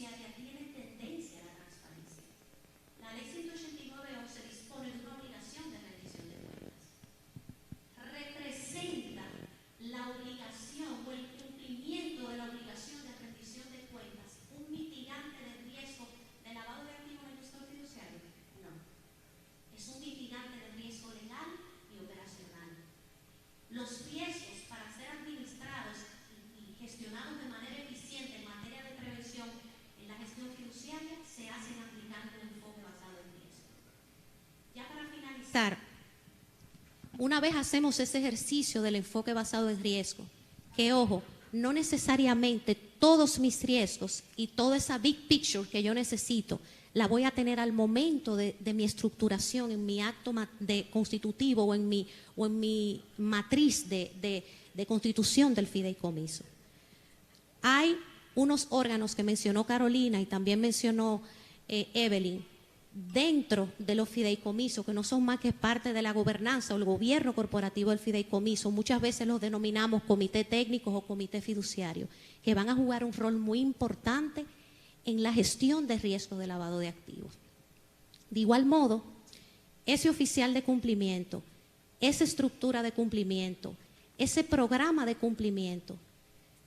fiduciaria tiene tendencia a la transparencia. La ley 189.11 dispone de una obligación de rendición de cuentas. Representa la obligación o el cumplimiento de la obligación de rendición de cuentas un mitigante de riesgo de lavado de activos en el gestor fiduciario. No. Es un mitigante de riesgo legal y operacional. Los riesgos para ser administrados y gestionados de manera eficiente en materia de prevención en la gestión fiduciaria se hacen aplicando un enfoque basado en riesgo. Ya para finalizar, una vez hacemos ese ejercicio del enfoque basado en riesgo, que ojo, no necesariamente todos mis riesgos y toda esa big picture que yo necesito la voy a tener al momento de mi estructuración, en mi acto de constitutivo o en mi matriz de constitución del fideicomiso. Hay unos órganos que mencionó Carolina y también mencionó Evelyn, dentro de los fideicomisos, que no son más que parte de la gobernanza o el gobierno corporativo del fideicomiso. Muchas veces los denominamos comité técnicos o comité fiduciario, que van a jugar un rol muy importante en la gestión de riesgo de lavado de activos. De igual modo, ese oficial de cumplimiento, esa estructura de cumplimiento, ese programa de cumplimiento,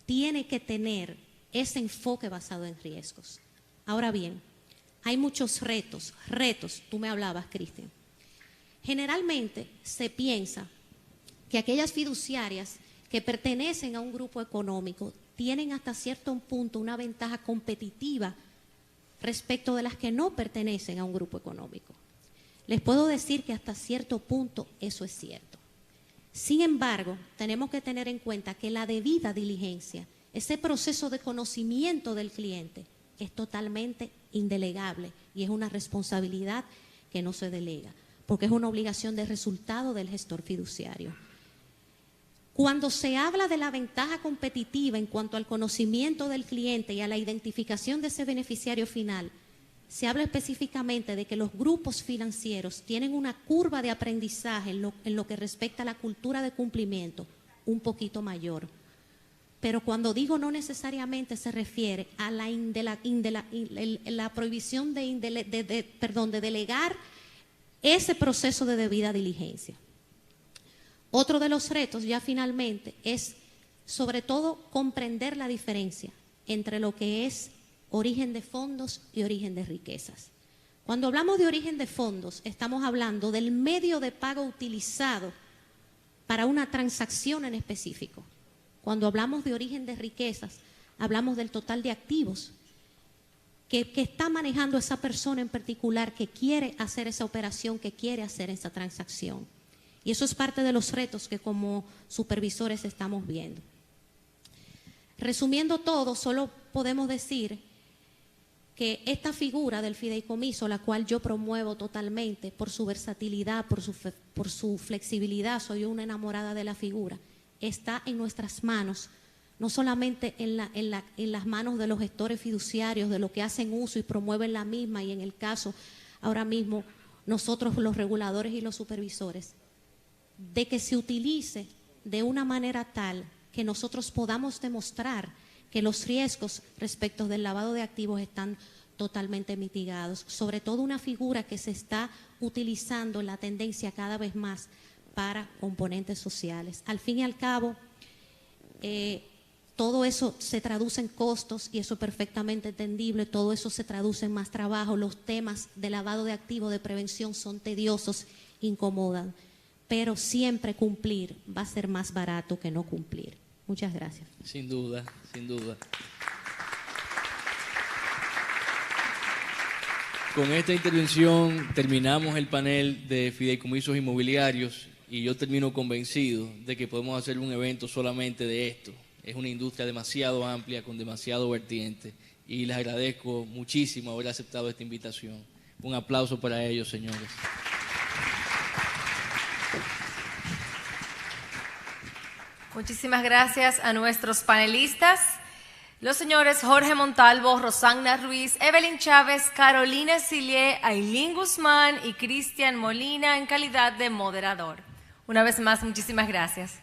tiene que tener ese enfoque basado en riesgos. Ahora bien, hay muchos retos, tú me hablabas, Cristian. Generalmente se piensa que aquellas fiduciarias que pertenecen a un grupo económico tienen hasta cierto punto una ventaja competitiva respecto de las que no pertenecen a un grupo económico. Les puedo decir que hasta cierto punto eso es cierto. Sin embargo, tenemos que tener en cuenta que la debida diligencia, ese proceso de conocimiento del cliente, es totalmente indelegable y es una responsabilidad que no se delega, porque es una obligación de resultado del gestor fiduciario. Cuando se habla de la ventaja competitiva en cuanto al conocimiento del cliente y a la identificación de ese beneficiario final, se habla específicamente de que los grupos financieros tienen una curva de aprendizaje en lo que respecta a la cultura de cumplimiento un poquito mayor. Pero cuando digo no necesariamente se refiere a la prohibición de delegar ese proceso de debida diligencia. Otro de los retos ya finalmente es sobre todo comprender la diferencia entre lo que es origen de fondos y origen de riquezas. Cuando hablamos de origen de fondos, estamos hablando del medio de pago utilizado para una transacción en específico. Cuando hablamos de origen de riquezas, hablamos del total de activos que está manejando esa persona en particular que quiere hacer esa operación, que quiere hacer esa transacción. Y eso es parte de los retos que como supervisores estamos viendo. Resumiendo todo, solo podemos decir que esta figura del fideicomiso, la cual yo promuevo totalmente por su versatilidad, por su flexibilidad, soy una enamorada de la figura, está en nuestras manos, no solamente en las manos de los gestores fiduciarios, de los que hacen uso y promueven la misma, y en el caso ahora mismo nosotros los reguladores y los supervisores, de que se utilice de una manera tal que nosotros podamos demostrar que los riesgos respecto del lavado de activos están totalmente mitigados, sobre todo una figura que se está utilizando en la tendencia cada vez más para componentes sociales. Al fin y al cabo, todo eso se traduce en costos y eso es perfectamente entendible, todo eso se traduce en más trabajo, los temas de lavado de activos, de prevención son tediosos, incomodan, pero siempre cumplir va a ser más barato que no cumplir. Muchas gracias. Sin duda, sin duda. Con esta intervención terminamos el panel de fideicomisos inmobiliarios y yo termino convencido de que podemos hacer un evento solamente de esto. Es una industria demasiado amplia, con demasiado vertiente y les agradezco muchísimo haber aceptado esta invitación. Un aplauso para ellos, señores. Muchísimas gracias a nuestros panelistas, los señores Jorge Montalvo, Rosagna Ruiz, Evelyn Chávez, Carolina Sillier, Ailín Guzmán y Cristian Molina en calidad de moderador. Una vez más, muchísimas gracias.